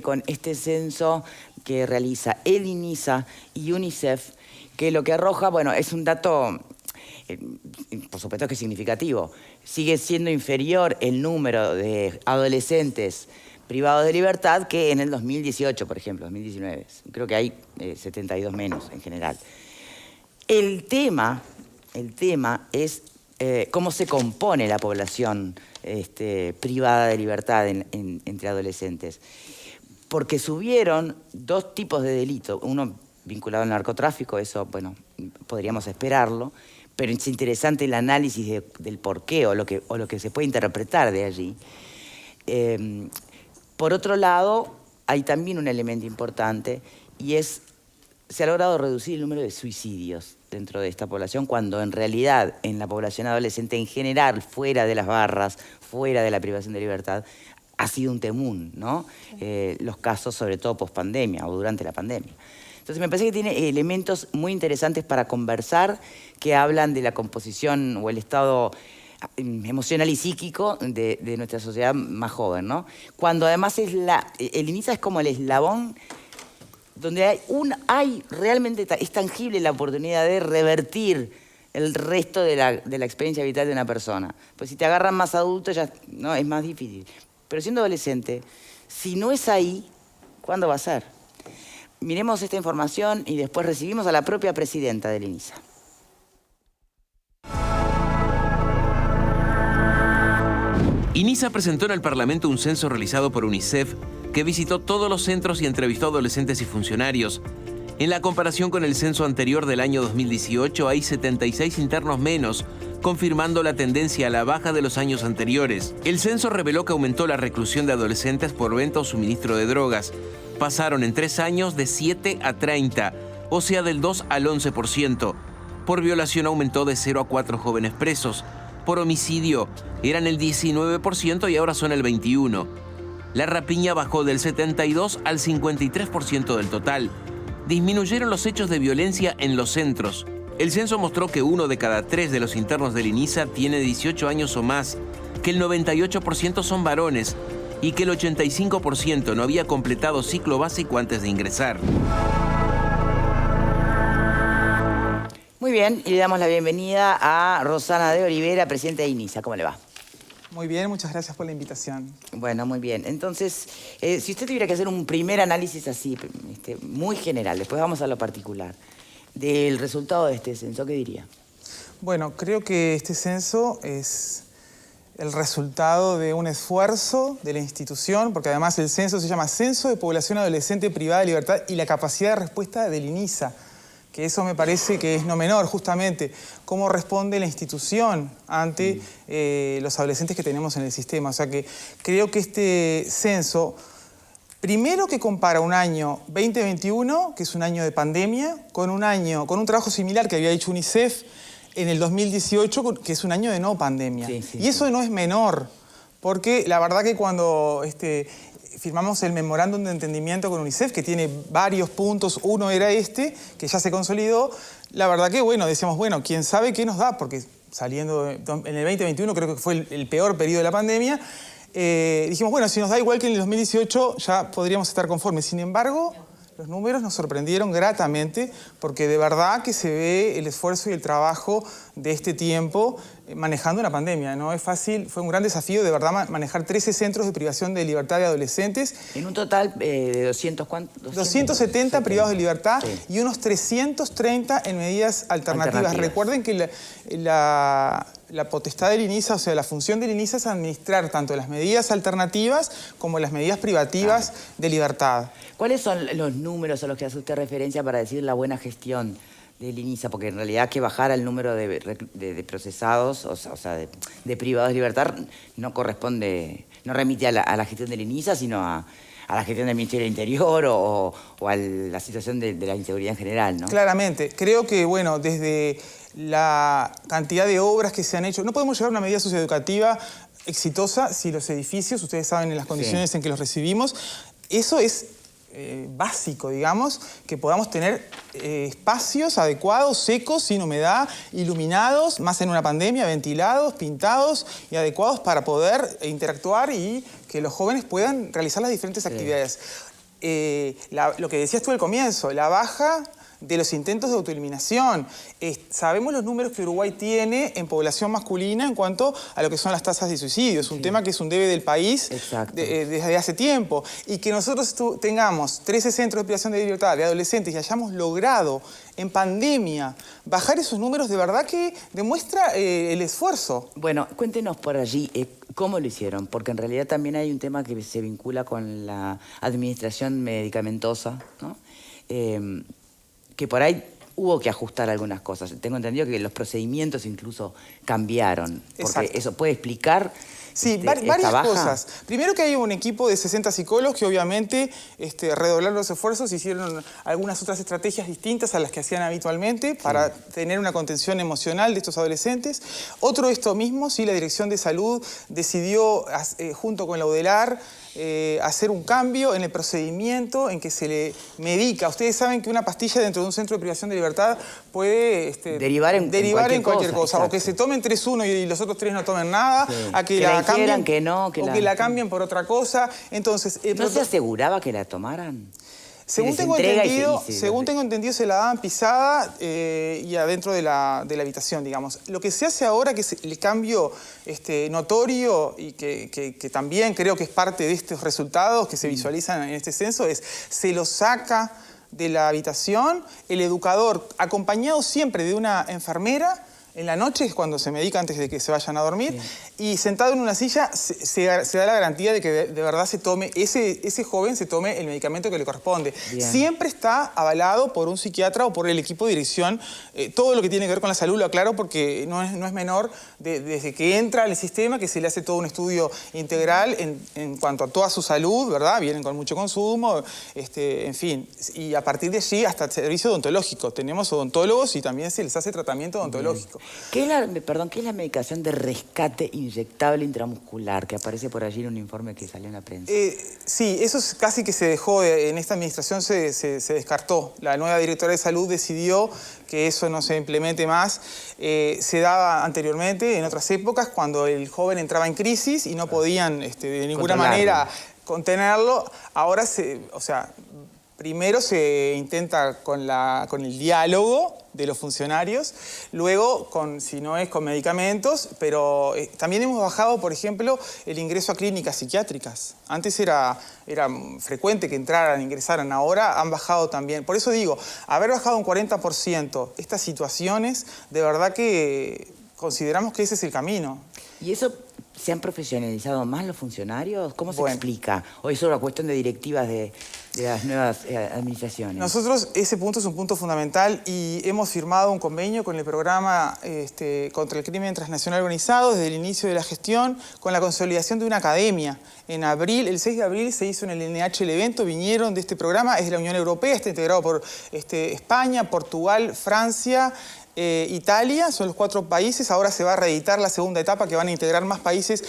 con este censo que realiza el INISA y UNICEF, que lo que arroja, bueno, es un dato, por supuesto que es significativo. Sigue siendo inferior el número de adolescentes privados de libertad que en el 2018, por ejemplo, 2019. Creo que hay 72 menos en general. El tema es cómo se compone la población privada de libertad entre adolescentes. Porque subieron dos tipos de delito, uno vinculado al narcotráfico, eso, bueno, podríamos esperarlo, pero es interesante el análisis del porqué o lo que se puede interpretar de allí. Por otro lado, hay también un elemento importante y es, se ha logrado reducir el número de suicidios dentro de esta población, cuando en realidad en la población adolescente en general, fuera de las barras, fuera de la privación de libertad, ha sido un temún, ¿no? Los casos, sobre todo post-pandemia o durante la pandemia. Entonces me parece que tiene elementos muy interesantes para conversar que hablan de la composición o el estado emocional y psíquico de nuestra sociedad más joven, ¿no? Cuando además el INISA es como el eslabón donde realmente es tangible la oportunidad de revertir el resto de la experiencia vital de una persona. Pues si te agarran más adulto ya no, es más difícil. Pero siendo adolescente, si no es ahí, ¿cuándo va a ser? Miremos esta información y después recibimos a la propia presidenta del INISA. INISA presentó en el Parlamento un censo realizado por UNICEF que visitó todos los centros y entrevistó a adolescentes y funcionarios. En la comparación con el censo anterior del año 2018, hay 76 internos menos, confirmando la tendencia a la baja de los años anteriores. El censo reveló que aumentó la reclusión de adolescentes por venta o suministro de drogas. Pasaron en 3 años de 7 a 30, o sea del 2 al 11%. Por violación aumentó de 0 a 4 jóvenes presos. Por homicidio eran el 19% y ahora son el 21%. La rapiña bajó del 72 al 53% del total. Disminuyeron los hechos de violencia en los centros. El censo mostró que 1 de cada 3 de los internos del INISA tiene 18 años o más, que el 98% son varones y que el 85% no había completado ciclo básico antes de ingresar. Muy bien, y le damos la bienvenida a Rosana de Olivera, presidenta de INISA. ¿Cómo le va? Muy bien, muchas gracias por la invitación. Bueno, muy bien. Entonces, si usted tuviera que hacer un primer análisis así, muy general, después vamos a lo particular, del resultado de este censo, ¿qué diría? Bueno, creo que este censo es el resultado de un esfuerzo de la institución, porque además el censo se llama Censo de Población Adolescente Privada de Libertad y la capacidad de respuesta del INISA, que eso me parece que es no menor, justamente, cómo responde la institución ante los adolescentes que tenemos en el sistema. O sea que creo que este censo, primero que compara un año 2021, que es un año de pandemia, con un trabajo similar que había hecho UNICEF en el 2018, que es un año de no pandemia. Y eso no es menor, porque la verdad que cuando firmamos el memorándum de entendimiento con UNICEF, que tiene varios puntos, uno era que ya se consolidó, la verdad que, bueno, decíamos, bueno, quién sabe qué nos da, porque saliendo en el 2021, creo que fue el peor periodo de la pandemia, dijimos, bueno, si nos da igual que en el 2018, ya podríamos estar conformes. Sin embargo, los números nos sorprendieron gratamente, porque de verdad que se ve el esfuerzo y el trabajo de este tiempo manejando una pandemia. No es fácil, fue un gran desafío de verdad manejar 13 centros de privación de libertad de adolescentes. En un total de 200, ¿cuántos? 270 privados de libertad y unos 330 en medidas alternativas. Recuerden que la potestad del INISA, o sea, la función del INISA es administrar tanto las medidas alternativas como las medidas privativas de libertad. ¿Cuáles son los números a los que hace usted referencia para decir la buena gestión del INISA? Porque en realidad que bajara el número de procesados, o sea, de privados de libertad, no corresponde, no remite a la gestión del INISA, sino a la gestión del Ministerio del Interior o a la situación de la inseguridad en general, ¿no? Claramente. Creo que, bueno, desde la cantidad de obras que se han hecho, no podemos llevar una medida socioeducativa exitosa si los edificios, ustedes saben en las condiciones en que los recibimos, eso es básico, digamos, que podamos tener espacios adecuados, secos, sin humedad, iluminados, más en una pandemia, ventilados, pintados y adecuados para poder interactuar y que los jóvenes puedan realizar las diferentes actividades. lo que decías tú al comienzo, la baja de los intentos de autoeliminación. Sabemos los números que Uruguay tiene en población masculina en cuanto a lo que son las tasas de suicidio. Es un tema que es un debe del país desde hace tiempo. Y que nosotros tengamos 13 centros de privación de libertad de adolescentes y hayamos logrado en pandemia bajar esos números, de verdad que demuestra el esfuerzo. Bueno, cuéntenos por allí cómo lo hicieron, porque en realidad también hay un tema que se vincula con la administración medicamentosa, ¿no? Que por ahí hubo que ajustar algunas cosas. Tengo entendido que los procedimientos incluso cambiaron. Porque Exacto. eso puede explicar Sí, esta varias baja. cosas. Primero que hay un equipo de 60 psicólogos que obviamente redoblaron los esfuerzos, hicieron algunas otras estrategias distintas a las que hacían habitualmente para tener una contención emocional de estos adolescentes. Otro esto mismo, sí, la Dirección de Salud decidió, junto con la UDELAR, hacer un cambio en el procedimiento en que se le medica. Ustedes saben que una pastilla dentro de un centro de privación de libertad puede derivar en cualquier cosa. O que se tomen 3-1 y los otros 3 no tomen nada, a que la cambien, que la cambien por otra cosa. Entonces, ¿no se aseguraba que la tomaran? Según tengo entendido, se la daban pisada y adentro de la habitación, digamos. Lo que se hace ahora, que es el cambio notorio y que también creo que es parte de estos resultados que se visualizan en este censo, es se lo saca de la habitación el educador, acompañado siempre de una enfermera. En la noche es cuando se medica antes de que se vayan a dormir. Y sentado en una silla se da la garantía de que de verdad se tome, ese joven se tome el medicamento que le corresponde. Bien. Siempre está avalado por un psiquiatra o por el equipo de dirección. Todo lo que tiene que ver con la salud, lo aclaro porque no es menor, desde que entra al sistema, que se le hace todo un estudio integral en cuanto a toda su salud, ¿verdad? Vienen con mucho consumo, en fin. Y a partir de allí hasta el servicio odontológico. Tenemos odontólogos y también se les hace tratamiento odontológico. ¿Qué es la medicación de rescate inyectable intramuscular que aparece por allí en un informe que salió en la prensa? Sí, eso casi que se dejó, en esta administración se descartó. La nueva directora de salud decidió que eso no se implemente más. Se daba anteriormente, en otras épocas, cuando el joven entraba en crisis y no podían de ninguna manera contenerlo. Ahora, primero se intenta con el diálogo de los funcionarios, luego, si no es con medicamentos, pero también hemos bajado, por ejemplo, el ingreso a clínicas psiquiátricas. Antes era frecuente que ingresaran, ahora han bajado también. Por eso digo, haber bajado un 40% estas situaciones, de verdad que consideramos que ese es el camino. ¿Y eso se han profesionalizado más los funcionarios? ¿Cómo se explica? ¿O es solo una cuestión de directivas de las nuevas administraciones? Nosotros, ese punto es un punto fundamental y hemos firmado un convenio con el programa contra el crimen transnacional organizado desde el inicio de la gestión con la consolidación de una academia. En abril, el 6 de abril se hizo en el NH el evento, vinieron de este programa, es de la Unión Europea, está integrado por España, Portugal, Francia, Italia, son los 4 países. Ahora se va a reeditar la segunda etapa que van a integrar más países.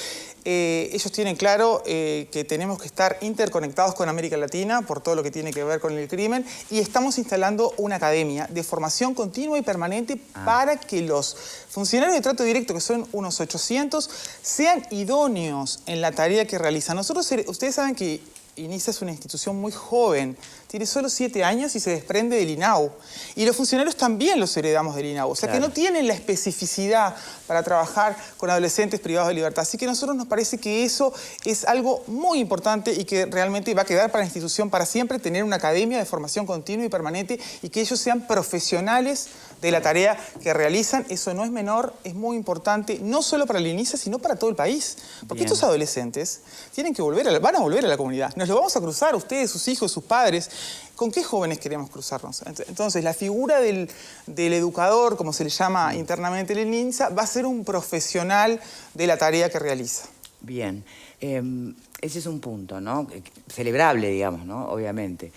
Ellos tienen claro que tenemos que estar interconectados con América Latina por todo lo que tiene que ver con el crimen y estamos instalando una academia de formación continua y permanente para que los funcionarios de trato directo, que son unos 800, sean idóneos en la tarea que realizan. Ustedes saben que INISA es una institución muy joven, tiene solo 7 años y se desprende del INAU. Y los funcionarios también los heredamos del INAU. O sea que no tienen la especificidad para trabajar con adolescentes privados de libertad. Así que a nosotros nos parece que eso es algo muy importante y que realmente va a quedar para la institución para siempre, tener una academia de formación continua y permanente y que ellos sean profesionales de la tarea que realizan. Eso no es menor, es muy importante, no solo para el INISA, sino para todo el país. Porque estos adolescentes van a volver a la comunidad. Nos lo vamos a cruzar, ustedes, sus hijos, sus padres. ¿Con qué jóvenes queremos cruzarnos? Entonces, la figura del educador, como se le llama internamente en el INSA, va a ser un profesional de la tarea que realiza. Bien. Ese es un punto, ¿no? Celebrable, digamos, ¿no? Obviamente.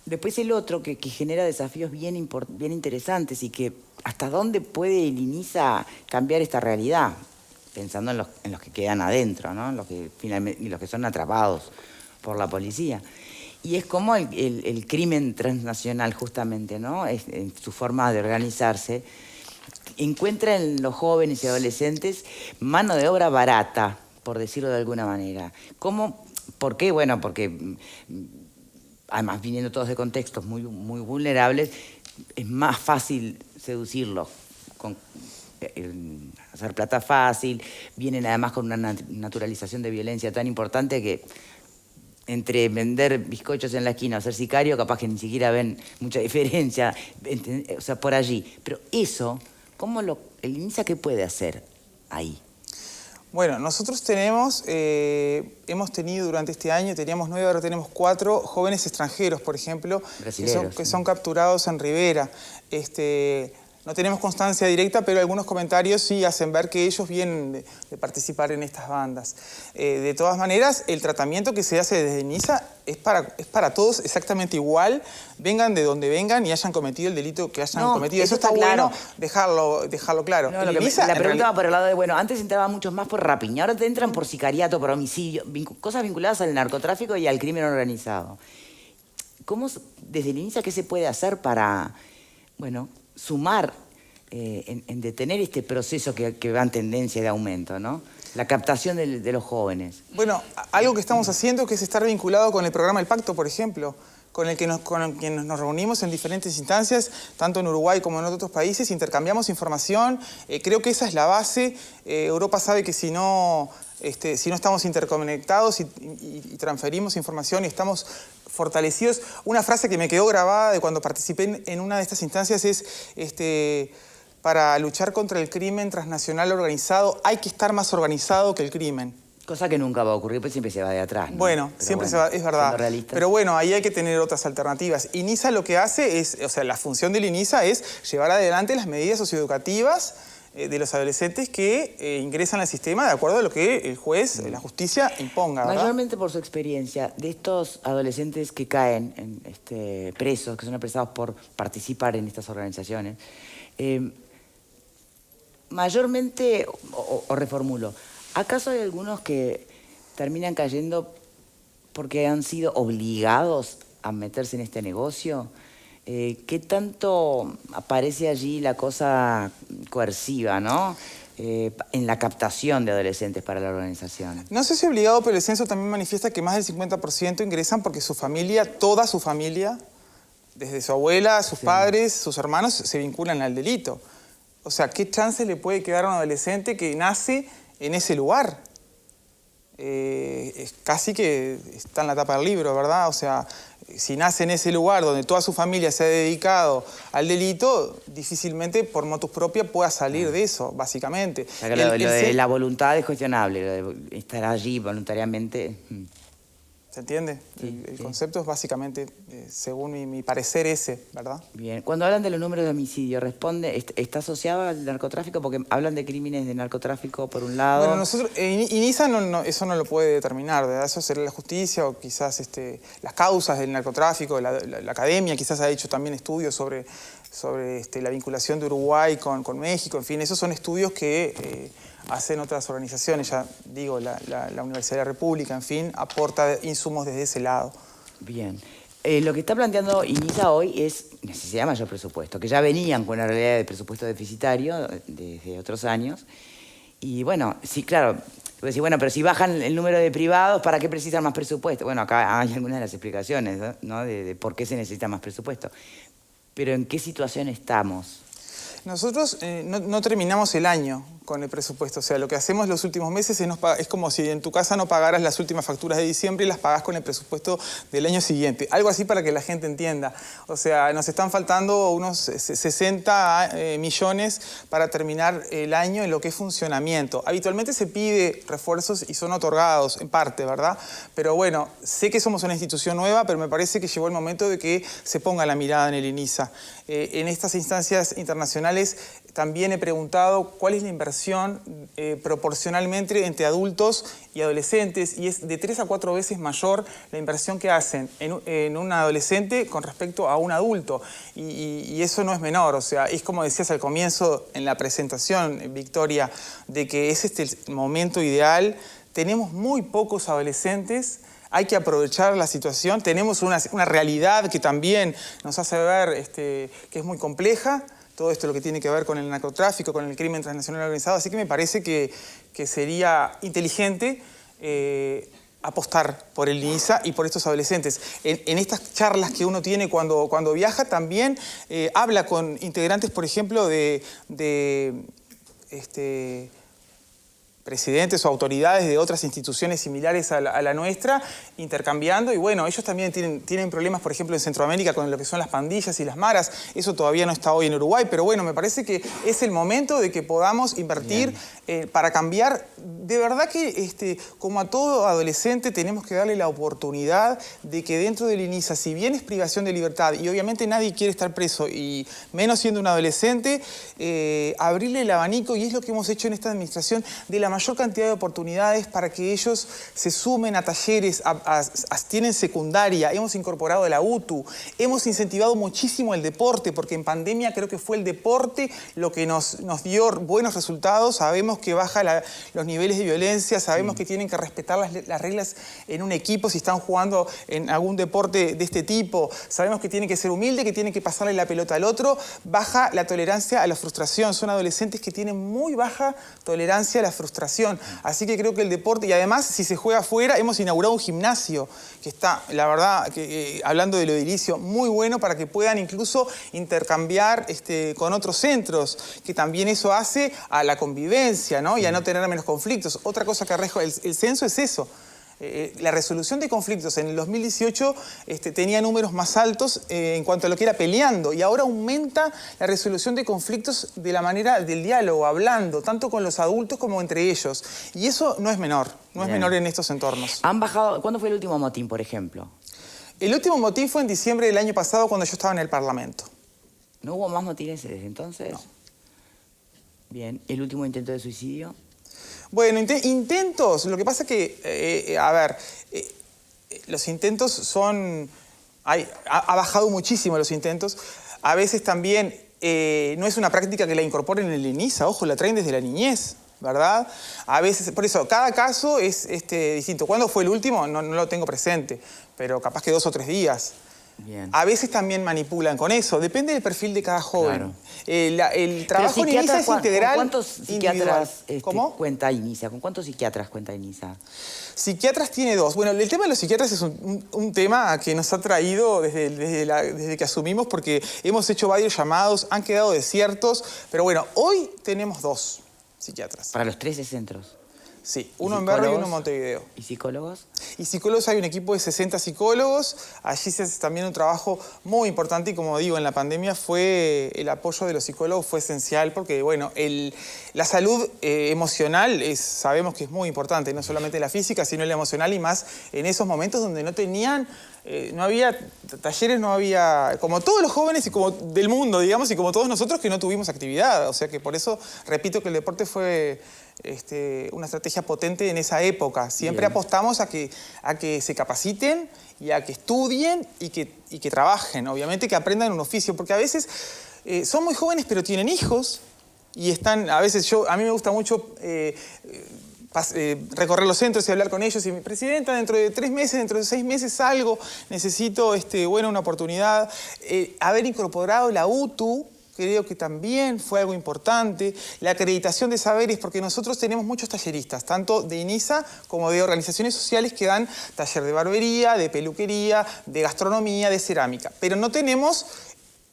Después el otro que genera desafíos bien interesantes y que hasta dónde puede el INISA cambiar esta realidad, pensando en los que quedan adentro, ¿no? Los que son atrapados por la policía. Y es como el crimen transnacional, justamente, ¿no? En su forma de organizarse, encuentra en los jóvenes y adolescentes mano de obra barata, por decirlo de alguna manera. ¿Por qué? Bueno, porque además viniendo todos de contextos muy, muy vulnerables, es más fácil seducirlos, hacer plata fácil, vienen además con una naturalización de violencia tan importante que entre vender bizcochos en la esquina o ser sicario, capaz que ni siquiera ven mucha diferencia, o sea, por allí. Pero eso, el INISA qué puede hacer ahí? Bueno, nosotros hemos tenido durante este año, teníamos 9, ahora tenemos 4 jóvenes extranjeros, por ejemplo, que son capturados en Rivera. No tenemos constancia directa, pero algunos comentarios sí hacen ver que ellos vienen de participar en estas bandas. De todas maneras, el tratamiento que se hace desde INISA es para todos exactamente igual, vengan de donde vengan y hayan cometido el delito que hayan cometido. Eso está claro. Bueno dejarlo claro. No, la pregunta va por el lado de, bueno, antes entraban muchos más por rapiña, ahora te entran por sicariato, por homicidio, cosas vinculadas al narcotráfico y al crimen organizado. Desde el INISA, qué se puede hacer para, bueno, sumar en detener este proceso que va en tendencia de aumento, ¿no? La captación de los jóvenes. Bueno, algo que estamos haciendo que es estar vinculado con el programa El Pacto, por ejemplo, con el que nos reunimos en diferentes instancias, tanto en Uruguay como en otros países, intercambiamos información. Creo que esa es la base. Europa sabe que si no estamos interconectados y transferimos información y estamos fortalecidos. Una frase que me quedó grabada de cuando participé en una de estas instancias es, para luchar contra el crimen transnacional organizado hay que estar más organizado que el crimen. Cosa que nunca va a ocurrir, pues siempre se va de atrás, ¿no? Bueno, siempre se va, es verdad. Pero bueno, ahí hay que tener otras alternativas. INISA lo que hace es, o sea, la función del INISA es llevar adelante las medidas socioeducativas de los adolescentes que ingresan al sistema de acuerdo a lo que el juez, la justicia imponga, ¿verdad? Mayormente por su experiencia, de estos adolescentes que caen presos, que son apresados por participar en estas organizaciones, mayormente, o reformulo, ¿acaso hay algunos que terminan cayendo porque han sido obligados a meterse en este negocio? ¿Qué tanto aparece allí la cosa coerciva, ¿no? En la captación de adolescentes para la organización. No sé si obligado, pero el censo también manifiesta que más del 50% ingresan porque su familia, toda su familia, desde su abuela, sus padres, sus hermanos, se vinculan al delito. O sea, ¿qué chance le puede quedar a un adolescente que nace en ese lugar? Casi que está en la tapa del libro, ¿verdad? O sea, si nace en ese lugar donde toda su familia se ha dedicado al delito, difícilmente por motus propia pueda salir de eso, básicamente. O sea, lo de la voluntad es cuestionable, lo de estar allí voluntariamente. ¿Se entiende? Sí, el concepto es básicamente, según mi parecer, ese, ¿verdad? Bien. Cuando hablan de los números de homicidio, ¿está asociado al narcotráfico? Porque hablan de crímenes de narcotráfico por un lado. Bueno, nosotros, INISA eso no lo puede determinar, ¿verdad? Eso sería la justicia o quizás las causas del narcotráfico, la academia quizás ha hecho también estudios sobre la vinculación de Uruguay con México, en fin, esos son estudios que hacen otras organizaciones, ya digo, la Universidad de la República, en fin, aporta insumos desde ese lado. Bien. Lo que está planteando INISA hoy es necesidad de mayor presupuesto, que ya venían con una realidad de presupuesto deficitario desde otros años. Y bueno, sí, claro, puedo decir, bueno, pero si bajan el número de privados, ¿para qué precisan más presupuesto? Bueno, acá hay algunas de las explicaciones, ¿no? de por qué se necesita más presupuesto. Pero ¿en qué situación estamos? Nosotros no terminamos el año con el presupuesto. O sea, lo que hacemos los últimos meses es como si en tu casa no pagaras las últimas facturas de diciembre y las pagás con el presupuesto del año siguiente. Algo así para que la gente entienda. O sea, nos están faltando unos 60 millones para terminar el año en lo que es funcionamiento. Habitualmente se pide refuerzos y son otorgados en parte, ¿verdad? Pero bueno, sé que somos una institución nueva, pero me parece que llegó el momento de que se ponga la mirada en el INISA. En estas instancias internacionales también he preguntado cuál es la inversión proporcionalmente entre adultos y adolescentes, y es de 3 a 4 veces mayor la inversión que hacen en un adolescente con respecto a un adulto. Y eso no es menor, o sea, es como decías al comienzo en la presentación, Victoria, de que es el momento ideal. Tenemos muy pocos adolescentes. Hay que aprovechar la situación. Tenemos una realidad que también nos hace ver que es muy compleja. Todo esto lo que tiene que ver con el narcotráfico, con el crimen transnacional organizado. Así que me parece que sería inteligente apostar por el INISA y por estos adolescentes. En estas charlas que uno tiene cuando viaja, también habla con integrantes, por ejemplo, de presidentes o autoridades de otras instituciones similares a la nuestra, intercambiando, y bueno, ellos también tienen problemas, por ejemplo, en Centroamérica con lo que son las pandillas y las maras. Eso todavía no está hoy en Uruguay, pero bueno, me parece que es el momento de que podamos invertir para cambiar. De verdad que, como a todo adolescente, tenemos que darle la oportunidad de que dentro del INISA, si bien es privación de libertad, y obviamente nadie quiere estar preso, y menos siendo un adolescente, abrirle el abanico, y es lo que hemos hecho en esta administración, de la mayor cantidad de oportunidades para que ellos se sumen a talleres, tienen secundaria, hemos incorporado la UTU, hemos incentivado muchísimo el deporte, porque en pandemia creo que fue el deporte lo que nos dio buenos resultados. Sabemos que baja los niveles de violencia, sabemos que tienen que respetar las reglas en un equipo si están jugando en algún deporte de este tipo, sabemos que tienen que ser humildes, que tienen que pasarle la pelota al otro, baja la tolerancia a la frustración. Son adolescentes que tienen muy baja tolerancia a la frustración. Así que creo que el deporte, y además si se juega afuera, hemos inaugurado un gimnasio que está, la verdad, hablando de lo edilicio, muy bueno para que puedan incluso intercambiar con otros centros, que también eso hace a la convivencia, ¿no? Y a no tener menos conflictos. Otra cosa que arreja el censo es eso. La resolución de conflictos en el 2018 tenía números más altos en cuanto a lo que era peleando, y ahora aumenta la resolución de conflictos de la manera del diálogo, hablando, tanto con los adultos como entre ellos. Y eso no es menor, no es menor en estos entornos. ¿Han bajado? ¿Cuándo fue el último motín, por ejemplo? El último motín fue en diciembre del año pasado, cuando yo estaba en el Parlamento. ¿No hubo más motines desde entonces? No. Bien. ¿El último intento de suicidio? Bueno, intentos, lo que pasa es que, los intentos son... Ha bajado muchísimo los intentos. A veces también no es una práctica que la incorporen en el INISA, ojo, la traen desde la niñez, ¿verdad? A veces, por eso, cada caso es distinto. ¿Cuándo fue el último? No lo tengo presente, pero capaz que 2 o 3 días. Bien. A veces también manipulan con eso, depende del perfil de cada joven. Claro. El trabajo en INISA es integral. ¿Con cuántos psiquiatras cuenta INISA? ¿Con cuántos psiquiatras cuenta INISA? Psiquiatras tiene 2. Bueno, el tema de los psiquiatras es un tema que nos ha traído desde que asumimos, porque hemos hecho varios llamados, han quedado desiertos, pero bueno, hoy tenemos 2 psiquiatras. ¿Para los 13 centros? Sí, uno en Berro y uno en Montevideo. ¿Y psicólogos? Y psicólogos, hay un equipo de 60 psicólogos. Allí se hace también un trabajo muy importante, y como digo, en la pandemia el apoyo de los psicólogos fue esencial, porque bueno, la salud emocional sabemos que es muy importante, no solamente la física, sino la emocional, y más en esos momentos donde no había talleres, no había, como todos los jóvenes y como del mundo, digamos, y como todos nosotros que no tuvimos actividad. O sea que por eso repito que el deporte fue una estrategia potente en esa época. Siempre apostamos a que se capaciten y a que estudien y que trabajen, obviamente que aprendan un oficio, porque a veces son muy jóvenes pero tienen hijos y están, a veces a mí me gusta mucho recorrer los centros y hablar con ellos, y mi presidenta, dentro de 3 meses, dentro de 6 meses salgo, necesito una oportunidad. Haber incorporado la UTU, creo que también fue algo importante, la acreditación de saberes, porque nosotros tenemos muchos talleristas, tanto de INISA como de organizaciones sociales que dan taller de barbería, de peluquería, de gastronomía, de cerámica, pero no tenemos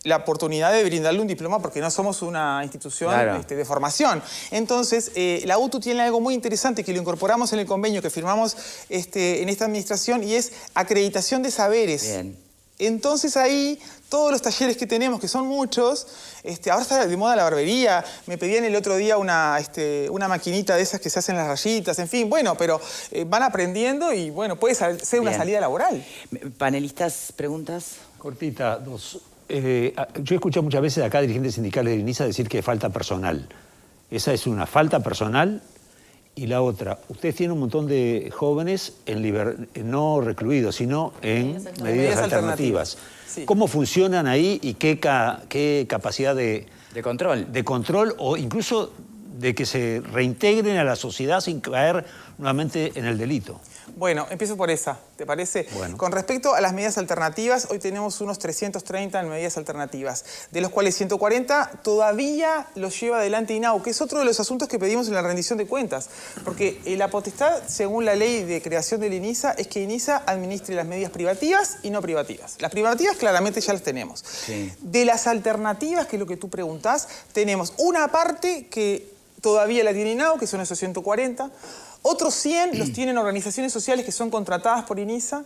la oportunidad de brindarle un diploma porque no somos una institución de formación. Entonces, la UTU tiene algo muy interesante que lo incorporamos en el convenio que firmamos en esta administración, y es acreditación de saberes. Bien. Entonces ahí, todos los talleres que tenemos, que son muchos, ahora está de moda la barbería, me pedían el otro día una maquinita de esas que se hacen las rayitas, en fin, bueno, pero van aprendiendo y bueno, puede ser una salida laboral. Panelistas, preguntas. Cortita, 2. Yo he escuchado muchas veces acá dirigentes sindicales de INISA decir que falta personal. Esa es una falta personal. Y la otra, ustedes tienen un montón de jóvenes no recluidos, sino en medidas alternativas. Sí. ¿Cómo funcionan ahí y qué capacidad de control? De control, o incluso de que se reintegren a la sociedad sin caer nuevamente en el delito. Bueno, empiezo por esa, ¿te parece? Bueno. Con respecto a las medidas alternativas, hoy tenemos unos 330 en medidas alternativas, de los cuales 140 todavía los lleva adelante INAU, que es otro de los asuntos que pedimos en la rendición de cuentas. Porque la potestad, según la ley de creación del INISA, es que INISA administre las medidas privativas y no privativas. Las privativas claramente ya las tenemos. Sí. De las alternativas, que es lo que tú preguntás, tenemos una parte que todavía la tiene INAU, que son esos 140. Otros 100 los tienen organizaciones sociales que son contratadas por INISA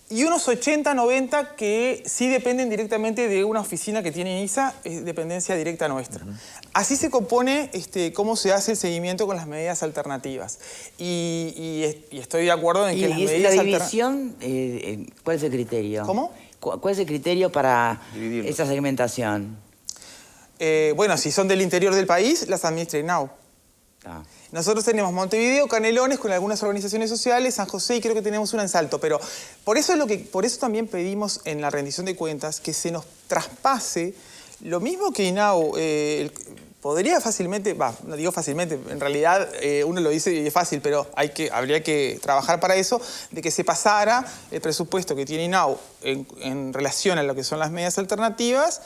y unos 80, 90 que sí dependen directamente de una oficina que tiene INISA, es dependencia directa nuestra. Así se compone cómo se hace el seguimiento con las medidas alternativas. Y estoy de acuerdo en que las medidas la división, ¿cuál es el criterio? ¿Cómo? ¿Cuál es el criterio para Dividirlos. esa segmentación? Bueno, si son del interior del país, las administra INAU. Ah. Nosotros tenemos Montevideo, Canelones, con algunas organizaciones sociales, San José y creo que tenemos una en Salto. Pero por eso también pedimos en la rendición de cuentas que se nos traspase lo mismo que INAU podría fácilmente, no digo fácilmente, en realidad uno lo dice y es fácil, pero habría que trabajar para eso, de que se pasara el presupuesto que tiene INAU en relación a lo que son las medidas alternativas.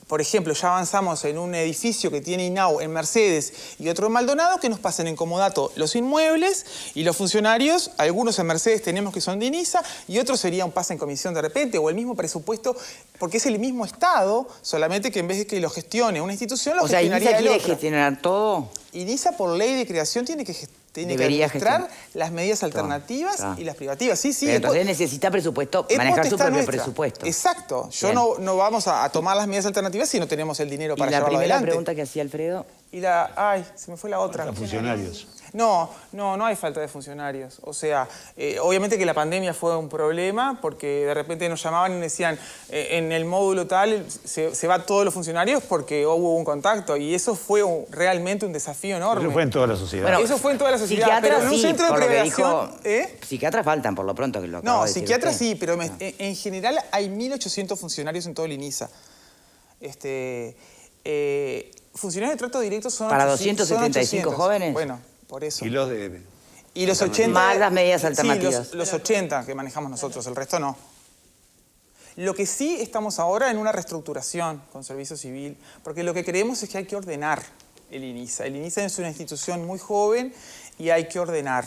Por ejemplo, ya avanzamos en un edificio que tiene INAU en Mercedes y otro en Maldonado, que nos pasen en comodato los inmuebles y los funcionarios, algunos en Mercedes tenemos que son de INISA y otros sería un pase en comisión de repente o el mismo presupuesto, porque es el mismo Estado, solamente que en vez de que lo gestione una institución, lo gestionaría ¿INISA el quiere otro. gestionar todo? INISA, por ley de creación, tiene que Debería administrar gestionar las medidas alternativas Claro. y las privativas. Sí, Pero entonces necesita presupuesto, es manejar su potestad propio nuestra. presupuesto. Exacto. Bien. No vamos a tomar las medidas alternativas si no tenemos el dinero Y para la llevarlo primera adelante. pregunta que hacía Alfredo, Ay, se me fue la otra. Los funcionarios. No hay falta de funcionarios. O sea, obviamente que la pandemia fue un problema porque de repente nos llamaban y decían en el módulo tal se va todos los funcionarios porque hubo un contacto y eso fue realmente un desafío enorme. Eso fue en toda la sociedad. Bueno, Eso fue en toda la sociedad, psiquiatras pero en un sí, centro de por lo que prevención... dijo, psiquiatras faltan por lo pronto, que lo acaba No, de decir psiquiatras usted. sí, pero en general hay 1.800 funcionarios en todo el INISA. Funcionarios de trato directo son ¿Para 800, 275 jóvenes? Bueno, por eso. Y los de... Y los 80... Más las medidas Sí, alternativas. los 80 que manejamos nosotros, el resto no. Lo que sí estamos ahora en una reestructuración con Servicio Civil, porque lo que creemos es que hay que ordenar el INISA. El INISA es una institución muy joven y hay que ordenar.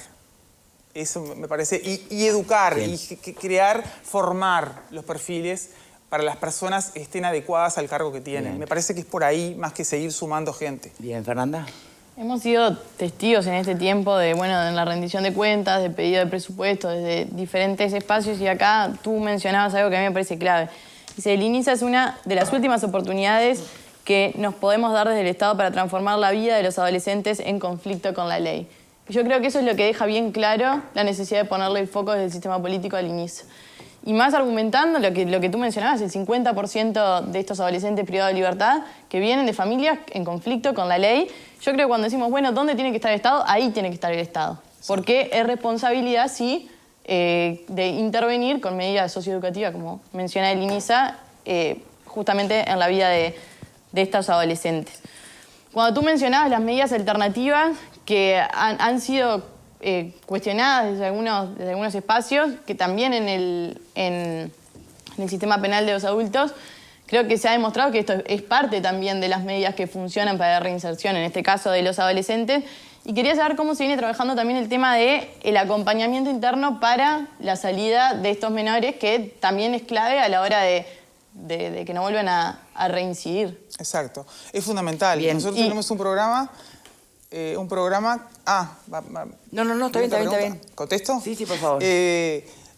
Eso me parece. Y educar, Bien. y crear, formar los perfiles para las personas estén adecuadas al cargo que tienen. Bien. Me parece que es por ahí más que seguir sumando gente. Bien, Fernanda. Hemos sido testigos en este tiempo de, en la rendición de cuentas, de pedido de presupuesto, desde diferentes espacios, y acá tú mencionabas algo que a mí me parece clave. Dice, el INISA es una de las últimas oportunidades que nos podemos dar desde el Estado para transformar la vida de los adolescentes en conflicto con la ley. Yo creo que eso es lo que deja bien claro la necesidad de ponerle el foco desde el sistema político al INISA. Y más argumentando lo que tú mencionabas, el 50% de estos adolescentes privados de libertad que vienen de familias en conflicto con la ley. Yo creo que cuando decimos, ¿dónde tiene que estar el Estado? Ahí tiene que estar el Estado. Porque es responsabilidad, sí, de intervenir con medidas socioeducativas, como menciona el INISA, justamente en la vida de estos adolescentes. Cuando tú mencionabas las medidas alternativas que han sido cuestionadas desde algunos espacios, que también en el sistema penal de los adultos, creo que se ha demostrado que esto es parte también de las medidas que funcionan para la reinserción, en este caso de los adolescentes. Y quería saber cómo se viene trabajando también el tema del acompañamiento interno para la salida de estos menores, que también es clave a la hora de que no vuelvan a reincidir. Exacto. Es fundamental. Bien. Nosotros tenemos un programa... No, está bien. ¿Contesto? Sí, por favor.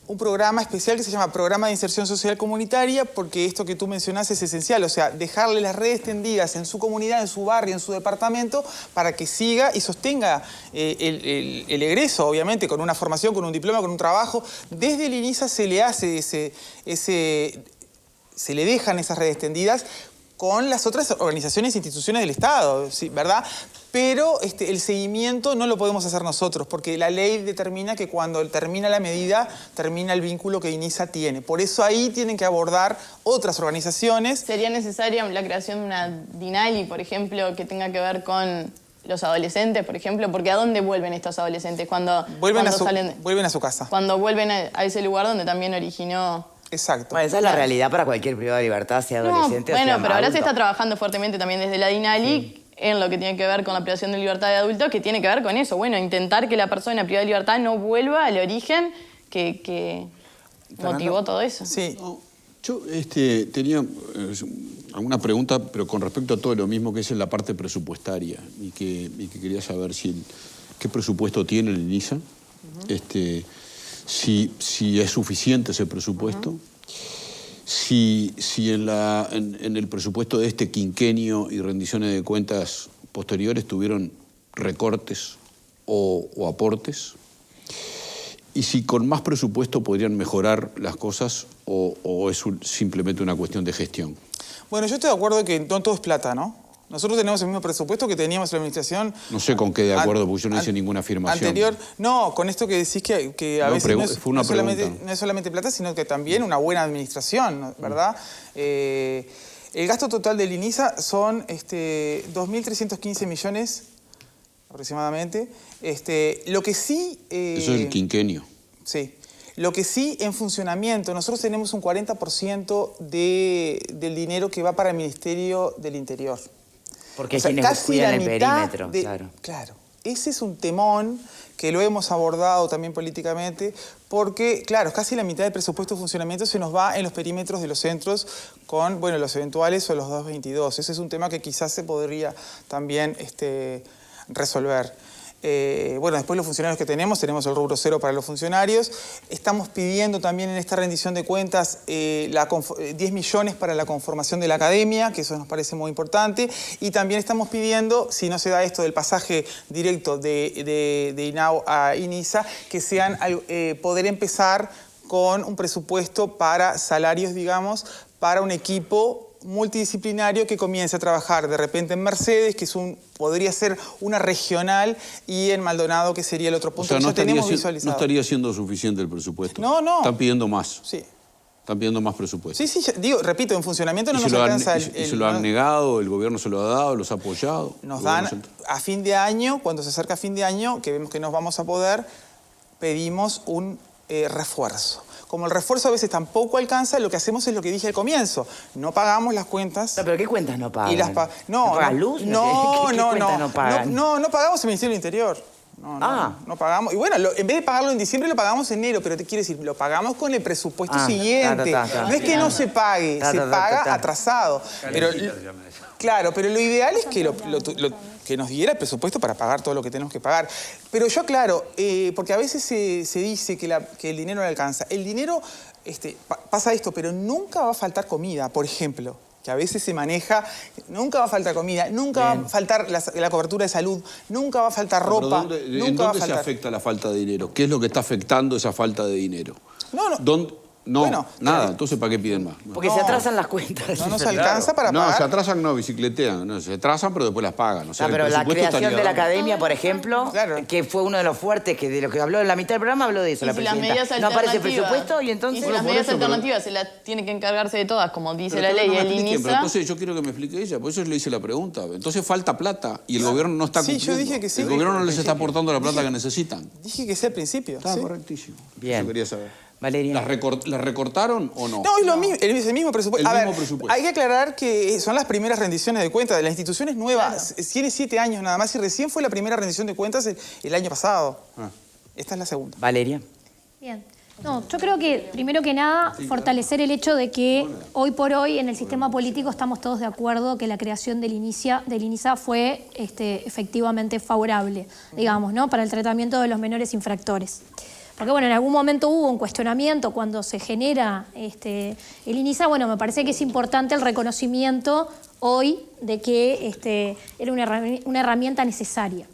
Un programa especial que se llama Programa de Inserción Social Comunitaria, porque esto que tú mencionás es esencial, o sea, dejarle las redes tendidas en su comunidad, en su barrio, en su departamento, para que siga y sostenga el egreso, obviamente, con una formación, con un diploma, con un trabajo. Desde el INISA se le hace se le dejan esas redes tendidas con las otras organizaciones e instituciones del Estado, ¿sí? ¿Verdad? Pero el seguimiento no lo podemos hacer nosotros, porque la ley determina que cuando termina la medida, termina el vínculo que INISA tiene. Por eso ahí tienen que abordar otras organizaciones. ¿Sería necesaria la creación de una DINALI, por ejemplo, que tenga que ver con los adolescentes, por ejemplo, porque ¿a dónde vuelven estos adolescentes cuando Vuelven salen? a su casa. Cuando vuelven a ese lugar donde también originó... Exacto. Bueno, esa es la realidad para cualquier privado de libertad, sea adolescente o sea bueno, pero ahora se adulto. está trabajando fuertemente también desde la DINALIC en lo que tiene que ver con la privación de libertad de adultos, que tiene que ver con eso, bueno, intentar que la persona privada de libertad no vuelva al origen que motivó todo eso. Sí. No, yo tenía alguna pregunta, pero con respecto a todo lo mismo que es en la parte presupuestaria y que quería saber qué presupuesto tiene el INISA, si es suficiente ese presupuesto, si en el presupuesto de este quinquenio y rendiciones de cuentas posteriores tuvieron recortes o aportes, y si con más presupuesto podrían mejorar las cosas o es simplemente una cuestión de gestión. Bueno, yo estoy de acuerdo que no todo es plata, ¿no? Nosotros tenemos el mismo presupuesto que teníamos en la administración. No sé con qué de acuerdo, porque yo no hice ninguna afirmación. Anterior, no, con esto que decís que a No, veces fue una pregunta. no es solamente plata, sino que también una buena administración, ¿verdad? El gasto total del INISA son 2.315 millones aproximadamente. Lo que sí... Eso es el quinquenio. Sí. Lo que sí, en funcionamiento, nosotros tenemos un 40% del dinero que va para el Ministerio del Interior. Porque O sea, quienes casi cuidan la el mitad perímetro, claro. Claro. Ese es un temón que lo hemos abordado también políticamente, porque, claro, casi la mitad del presupuesto de funcionamiento se nos va en los perímetros de los centros con, bueno, los eventuales o los 222. Ese es un tema que quizás se podría también resolver. Bueno, después los funcionarios que tenemos el rubro cero para los funcionarios. Estamos pidiendo también en esta rendición de cuentas 10 millones para la conformación de la academia, que eso nos parece muy importante. Y también estamos pidiendo, si no se da esto del pasaje directo de INAO a INISA, que sean poder empezar con un presupuesto para salarios, digamos, para un equipo multidisciplinario que comience a trabajar de repente en Mercedes, que podría ser una regional, y en Maldonado, que sería el otro punto, O sea, que ya tenemos visualizado. no estaría siendo suficiente el presupuesto. No, no. Están pidiendo más. Sí. Están pidiendo más presupuesto. Sí, digo, repito, en funcionamiento no ¿Y nos alcanza se lo han negado? ¿El gobierno se lo ha dado? ¿Los ha apoyado? Nos dan a fin de año, cuando se acerca a fin de año, que vemos que no vamos a poder, pedimos un refuerzo. Como el refuerzo a veces tampoco alcanza, lo que hacemos es lo que dije al comienzo. No pagamos las cuentas. No, pero ¿qué cuentas no pagan? Y las ¿No pagas luz? ¿Qué cuentas no pagan? No pagamos el Ministerio del Interior. No pagamos. Y bueno, en vez de pagarlo en diciembre, lo pagamos en enero. Pero te quiero decir, lo pagamos con el presupuesto siguiente. No es que no se pague, se paga atrasado. Pero, claro, pero lo ideal es que que nos diera el presupuesto para pagar todo lo que tenemos que pagar. Pero yo, claro, porque a veces se dice que el dinero no alcanza. El dinero, pasa esto, pero nunca va a faltar comida, por ejemplo, que a veces se maneja, nunca va a faltar comida, nunca va a faltar la cobertura de salud, nunca va a faltar ropa, ¿En dónde se afecta la falta de dinero? ¿Qué es lo que está afectando esa falta de dinero? Bueno, nada, entonces ¿para qué piden más? Porque se atrasan las cuentas. No nos alcanza para pagar. No, se atrasan, no, bicicletean. No, se atrasan, pero después las pagan. O sea, pero la creación de la academia, por ejemplo, Claro. que fue uno de los fuertes, que de lo que habló en la mitad del programa, habló de eso, Y la si las presidenta. medidas No aparece alternativas- presupuesto y entonces... Y si las por medidas eso, pero- alternativas se las tiene que encargarse de todas, como dice Pero la ley, no me el expliquen, INISA. pero entonces yo quiero que me explique ella, por eso le hice la pregunta. Entonces falta plata y el gobierno no está Sí, cumpliendo. yo dije que sí. El gobierno no les está aportando la plata que necesitan. Dije que sea al principio. Está ¿sí? correctísimo. Bien. Eso quería saber. Valeria. ¿Las recortaron o no? No, es lo mismo, es el mismo presupuesto. El A ver, mismo presupuesto. hay que aclarar que son las primeras rendiciones de cuentas. La institución es nueva, tiene 7 años nada más y recién fue la primera rendición de cuentas el año pasado. Esta es la segunda. Valeria. Bien. No, yo creo que, primero que nada, fortalecer el hecho de que hoy por hoy en el sistema político estamos todos de acuerdo que la creación del INISA fue efectivamente favorable, digamos, ¿no? Para el tratamiento de los menores infractores. Porque, bueno, en algún momento hubo un cuestionamiento cuando se genera el INISA. Bueno, me parece que es importante el reconocimiento hoy de que era una herramienta necesaria.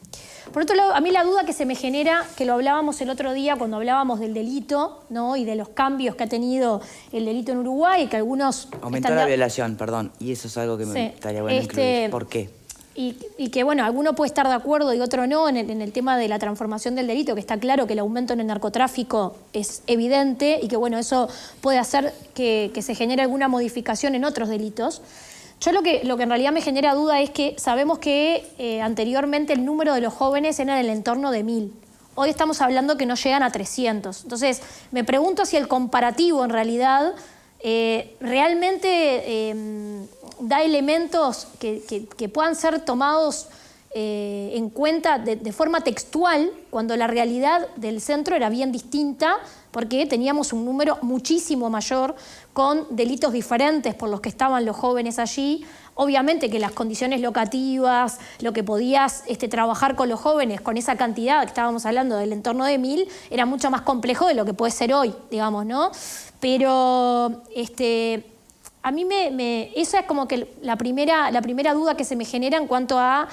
Por otro lado, a mí la duda que se me genera, que lo hablábamos el otro día cuando hablábamos del delito, ¿no? Y de los cambios que ha tenido el delito en Uruguay, que algunos... Aumentó la violación, perdón, y eso es algo que me estaría bueno incluir. ¿Por qué? Y que, bueno, alguno puede estar de acuerdo y otro no en el tema de la transformación del delito, que está claro que el aumento en el narcotráfico es evidente y que, bueno, eso puede hacer que se genere alguna modificación en otros delitos. Yo lo que en realidad me genera duda es que sabemos que anteriormente el número de los jóvenes era en el entorno de 1000. Hoy estamos hablando que no llegan a 300. Entonces, me pregunto si el comparativo en realidad realmente da elementos que puedan ser tomados en cuenta de forma textual, cuando la realidad del centro era bien distinta, porque teníamos un número muchísimo mayor con delitos diferentes por los que estaban los jóvenes allí. Obviamente que las condiciones locativas, lo que podías trabajar con los jóvenes, con esa cantidad que estábamos hablando del entorno de 1000, era mucho más complejo de lo que puede ser hoy, digamos, ¿no? Pero a mí esa es como que la primera duda que se me genera en cuanto a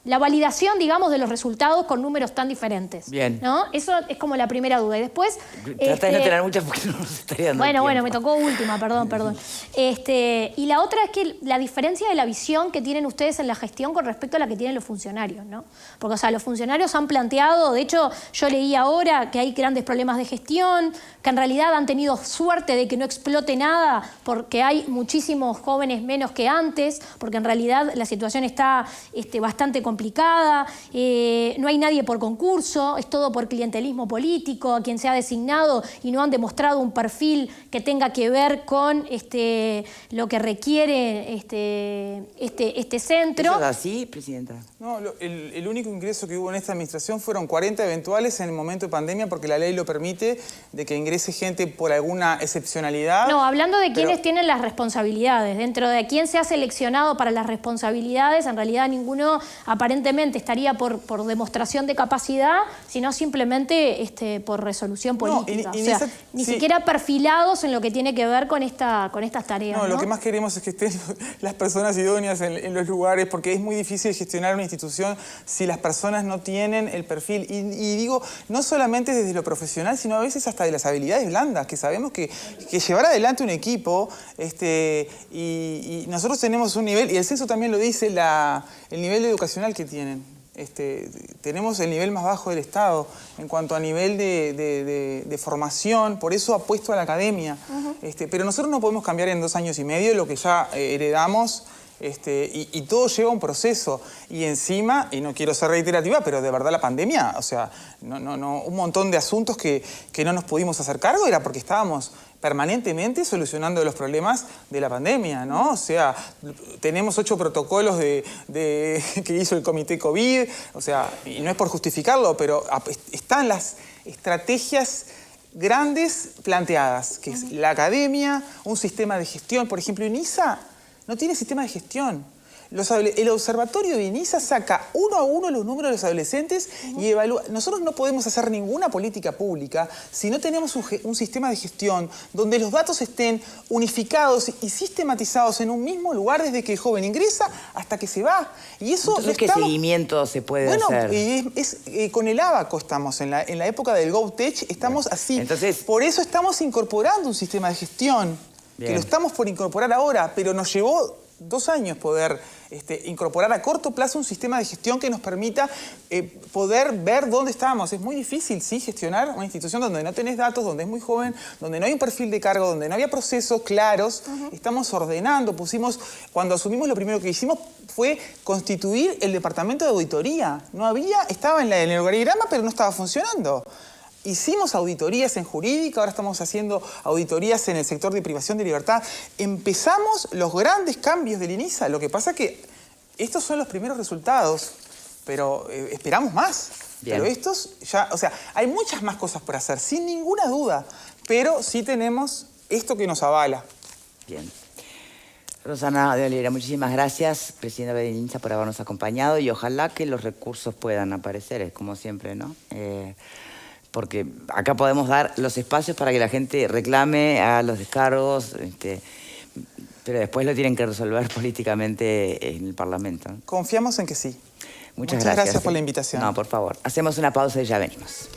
la validación, digamos, de los resultados con números tan diferentes. Bien. ¿No? Eso es como la primera duda. Y después... Trata de no tener muchas porque no nos estaría dando Bueno, me tocó última, perdón. Y la otra es que la diferencia de la visión que tienen ustedes en la gestión con respecto a la que tienen los funcionarios, ¿no? Porque, o sea, los funcionarios han planteado, de hecho, yo leí ahora que hay grandes problemas de gestión, que en realidad han tenido suerte de que no explote nada porque hay muchísimos jóvenes menos que antes, porque en realidad la situación está bastante complicada, no hay nadie por concurso, es todo por clientelismo político, a quien se ha designado y no han demostrado un perfil que tenga que ver con lo que requiere este centro. ¿Eso es así, Presidenta? No, el único ingreso que hubo en esta administración fueron 40 eventuales en el momento de pandemia, porque la ley lo permite, de que ingrese gente por alguna excepcionalidad. No, hablando de quienes tienen las responsabilidades, dentro de quién se ha seleccionado para las responsabilidades, en realidad ninguno aparentemente estaría por demostración de capacidad, sino simplemente por resolución política. Ni siquiera perfilados en lo que tiene que ver con estas tareas. No, lo que más queremos es que estén las personas idóneas en los lugares, porque es muy difícil gestionar una institución si las personas no tienen el perfil. Y digo, no solamente desde lo profesional, sino a veces hasta de las habilidades blandas, que sabemos que llevar adelante un equipo, y nosotros tenemos un nivel, y el censo también lo dice, el nivel educacional que tienen. Tenemos el nivel más bajo del Estado en cuanto a nivel de formación, por eso apuesto a la academia. Pero nosotros no podemos cambiar en 2 años y medio lo que ya heredamos, y todo lleva un proceso. Y encima, y no quiero ser reiterativa, pero de verdad la pandemia, o sea, un montón de asuntos que no nos pudimos hacer cargo era porque estábamos permanentemente solucionando los problemas de la pandemia, ¿no? O sea, tenemos 8 protocolos que hizo el Comité COVID, o sea, y no es por justificarlo, pero están las estrategias grandes planteadas, que es la academia, un sistema de gestión. Por ejemplo, INISA no tiene sistema de gestión. El observatorio de INISA saca uno a uno los números de los adolescentes y evalúa. Nosotros no podemos hacer ninguna política pública si no tenemos un sistema de gestión donde los datos estén unificados y sistematizados en un mismo lugar desde que el joven ingresa hasta que se va. Y eso entonces, ¿qué seguimiento se puede hacer? Bueno, con el Abaco estamos, en la época del GovTech, estamos así. Entonces, por eso estamos incorporando un sistema de gestión, que lo estamos por incorporar ahora, pero nos llevó 2 años poder incorporar a corto plazo un sistema de gestión que nos permita poder ver dónde estamos. Es muy difícil, sí, gestionar una institución donde no tenés datos, donde es muy joven, donde no hay un perfil de cargo, donde no había procesos claros. Estamos ordenando, cuando asumimos, lo primero que hicimos fue constituir el departamento de auditoría. No había, estaba en el organigrama, pero no estaba funcionando. Hicimos auditorías en jurídica, ahora estamos haciendo auditorías en el sector de privación de libertad. Empezamos los grandes cambios del INISA. Lo que pasa es que estos son los primeros resultados, pero esperamos más. Bien. Pero estos ya, o sea, hay muchas más cosas por hacer, sin ninguna duda, pero sí tenemos esto que nos avala. Bien. Rosana de Oliveira, muchísimas gracias, presidenta del INISA, por habernos acompañado, y ojalá que los recursos puedan aparecer, como siempre, ¿no? Porque acá podemos dar los espacios para que la gente reclame, haga los descargos, pero después lo tienen que resolver políticamente en el Parlamento, ¿no? Confiamos en que sí. Muchas gracias por la invitación. No, por favor. Hacemos una pausa y ya venimos.